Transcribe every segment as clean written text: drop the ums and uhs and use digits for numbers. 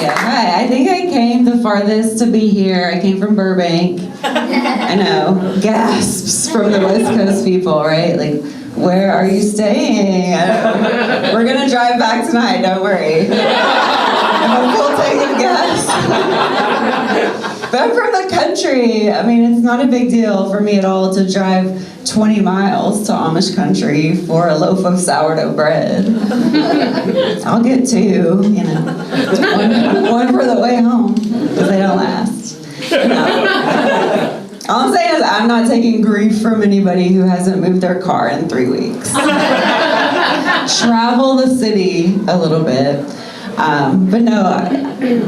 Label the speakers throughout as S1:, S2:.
S1: Hi. I think I came the farthest to be here. I came from Burbank. I know. Gasps from the West Coast people, right? Like, where are you staying? We're going to drive back tonight, don't worry. I'm a full tank of gas. But I'm from the country. I mean, it's not a big deal for me at all to drive 20 miles to Amish country for a loaf of sourdough bread. I'll get two, one for the way home, because they don't last. All I'm saying is I'm not taking grief from anybody who hasn't moved their car in 3 weeks. Travel the city a little bit. But no,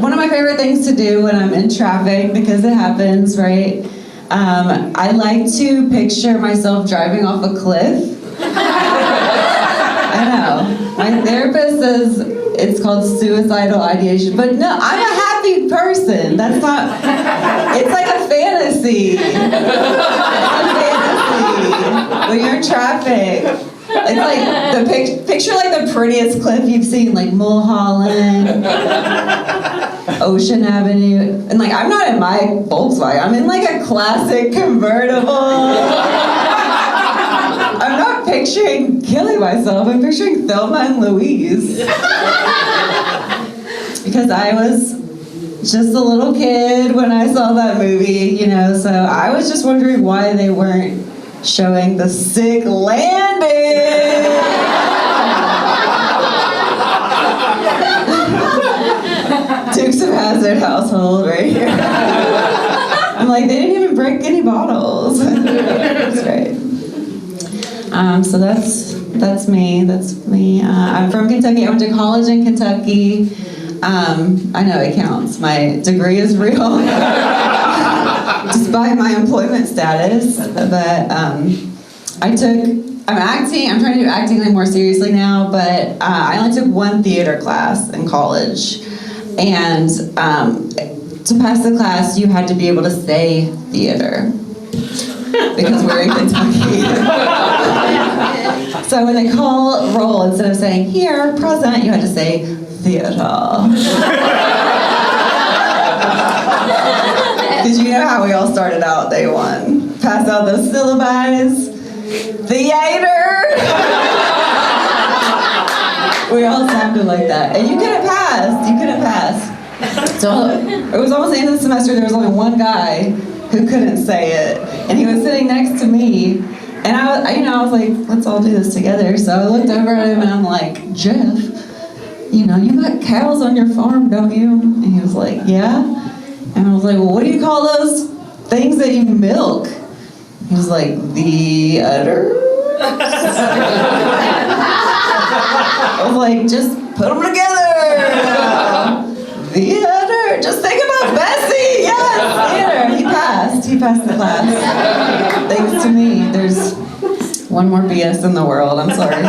S1: one of my favorite things to do when I'm in traffic, because it happens, right? I like to picture myself driving off a cliff. I know. My therapist says it's called suicidal ideation, but no, I'm a happy person. That's not, it's like a fantasy. It's a fantasy. When you're in traffic. It's like the picture like the prettiest cliff you've seen, like Mulholland, Ocean Avenue, and like I'm not in my Volkswagen. I'm in like a classic convertible. I'm not picturing killing myself. I'm picturing Thelma and Louise, because I was just a little kid when I saw that movie, So I was just wondering why they weren't showing the sick landing. Dukes of Hazzard household right here. I'm like, they didn't even break any bottles. That's right. So that's me. I'm from Kentucky. I went to college in Kentucky. I know it counts. My degree is real. Despite my employment status, but I'm trying to do acting like more seriously now, but I only took one theater class in college, and to pass the class you had to be able to say theater, because we're in Kentucky. So when they call roll, instead of saying here, present, you had to say theater. Because you know how we all started out day one. Pass out those syllabi. Theater! We all sounded like that. And you couldn't pass. So it was almost the end of the semester, there was only one guy who couldn't say it. And he was sitting next to me. And I was like, let's all do this together. So I looked over at him and I'm like, Jeff, you got cows on your farm, don't you? And he was like, yeah. And I was like, well, what do you call those things that you milk? He was like, the udder? I was like, just put them together. The udder. Just think about Bessie. Yes, theater. He passed the class. Thanks to me. There's one more BS in the world. I'm sorry.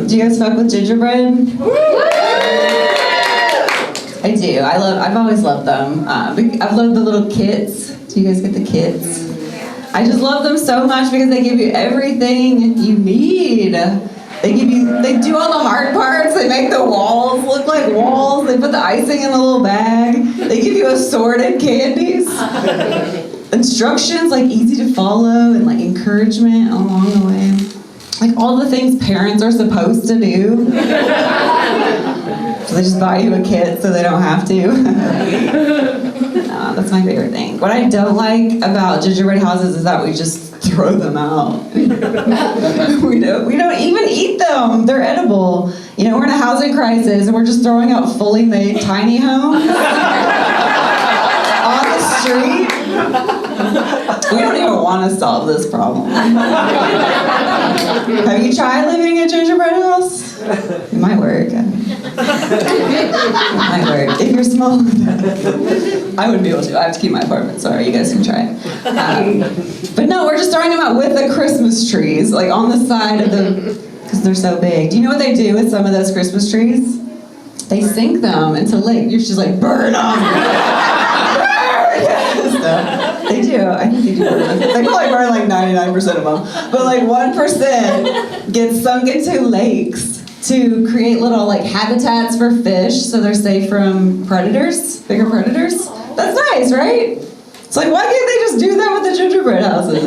S1: Do you guys fuck with gingerbread? I do. I've always loved them. I've loved the little kits. Do you guys get the kits? I just love them so much because they give you everything you need. They do all the hard parts. They make the walls look like walls. They put the icing in a little bag. They give you assorted candies. Instructions, like easy to follow, and like encouragement along the way. Like all the things parents are supposed to do. So they just buy you a kit so they don't have to. That's my favorite thing. What I don't like about gingerbread houses is that we just throw them out. we don't even eat them. They're edible. We're in a housing crisis and we're just throwing out fully made tiny homes on the street. We don't even want to solve this problem. Have you tried living in a gingerbread house? It might work. It might work. If you're small, I wouldn't be able to. I have to keep my apartment. Sorry, you guys can try it. But no, we're just throwing them out with the Christmas trees, like on the side of the, because they're so big. Do you know what they do with some of those Christmas trees? They sink them into lake. You're just like, burn them. They do. I think they do. They probably burn like 99% of them. But like 1% gets sunk into lakes to create little like habitats for fish so they're safe from predators, bigger predators. That's nice, right? It's like, why can't they just do that with the gingerbread houses?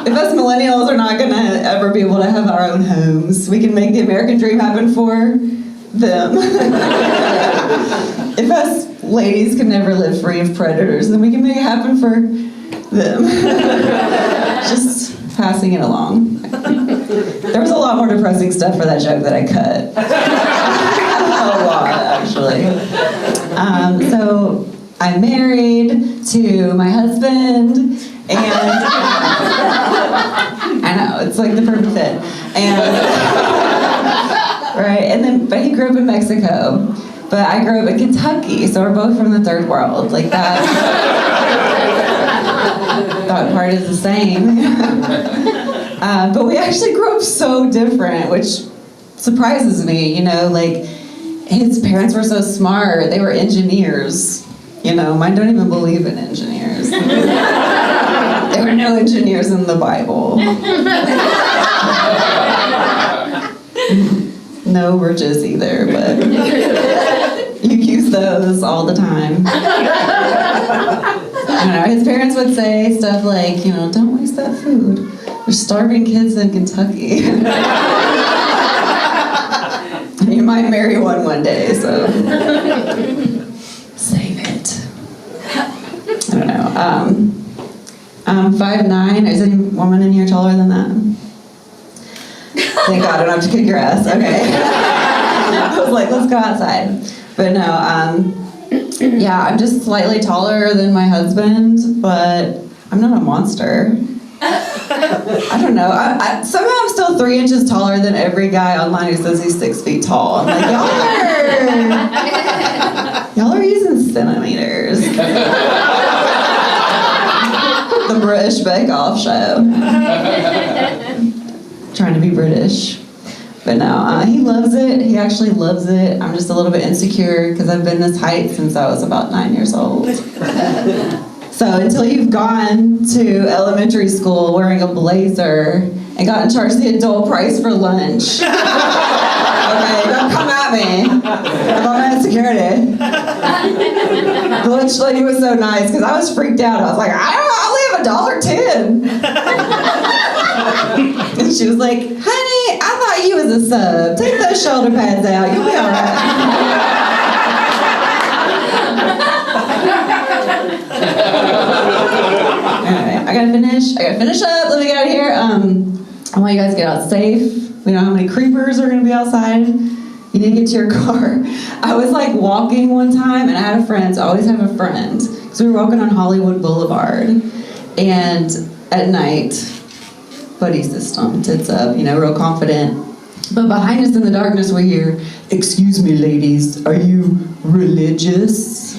S1: If us millennials are not gonna ever be able to have our own homes, we can make the American dream happen for them. If us ladies can never live free of predators, then we can make it happen for them. Just passing it along. There was a lot more depressing stuff for that joke that I cut. A lot, actually. So I'm married to my husband, and I know, it's like the perfect fit. And right, and then, but he grew up in Mexico, but I grew up in Kentucky, so we're both from the third world. Like that part is the same. But we actually grew up so different, which surprises me, you know, like his parents were so smart, they were engineers. You know, mine don't even believe in engineers. There were no engineers in the Bible. No bridges either, but you use those all the time. I don't know, his parents would say stuff like, you know, don't waste that food. There's starving kids in Kentucky. And you might marry one day, so save it. I don't know. I'm 5'9". Is any woman in here taller than that? Thank God I don't have to kick your ass. Okay. I was like, let's go outside. But no, yeah, I'm just slightly taller than my husband, but I'm not a monster. I don't know. Somehow I'm still 3 inches taller than every guy online who says he's 6 feet tall. I'm like, y'all are using centimeters. The British Bake Off show. Trying to be British. But no, he loves it. He actually loves it. I'm just a little bit insecure because I've been this height since I was about 9 years old. So until you've gone to elementary school wearing a blazer and gotten charged the adult price for lunch. Okay, don't come at me. I'm on insecurity. The lunch lady was so nice because I was freaked out. I was like, I only have $1.10. And she was like, honey, I thought you was a sub. Take those shoulder pads out. You'll be all right. Alright, I gotta finish up. Let me get out of here. I want you guys to get out safe. We don't know how many creepers are gonna be outside. You need to get to your car. I was like walking one time and I had a friend, so I always have a friend. So we were walking on Hollywood Boulevard and at night, buddy system, tits up, you know, real confident. But behind us in the darkness we hear, excuse me ladies, are you religious?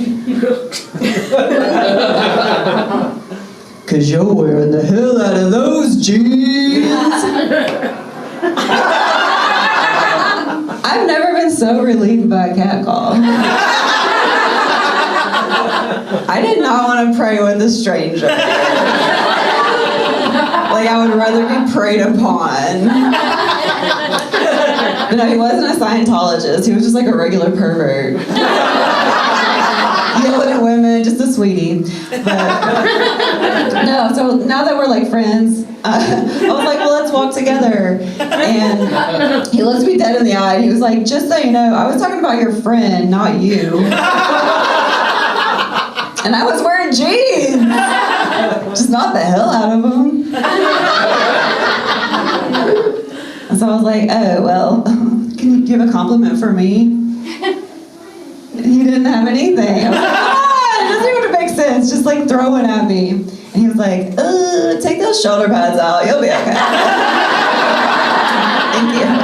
S1: Cause you're wearing the hell out of those jeans. I've never been so relieved by a catcall. I did not want to pray with a stranger. Like I would rather be preyed upon. But no, he wasn't a Scientologist. He was just like a regular pervert. Yelling at women, just a sweetie. But no, so now that we're like friends, I was like, well, let's walk together. And he looked me dead in the eye and he was like, just so you know, I was talking about your friend, not you. And I was wearing jeans. Just knocked the hell out of them. And so I was like, oh, well, can you give a compliment for me? He didn't have anything. I was like, it doesn't even make sense. Just like throwing at me. And he was like, take those shoulder pads out. You'll be okay. Thank you.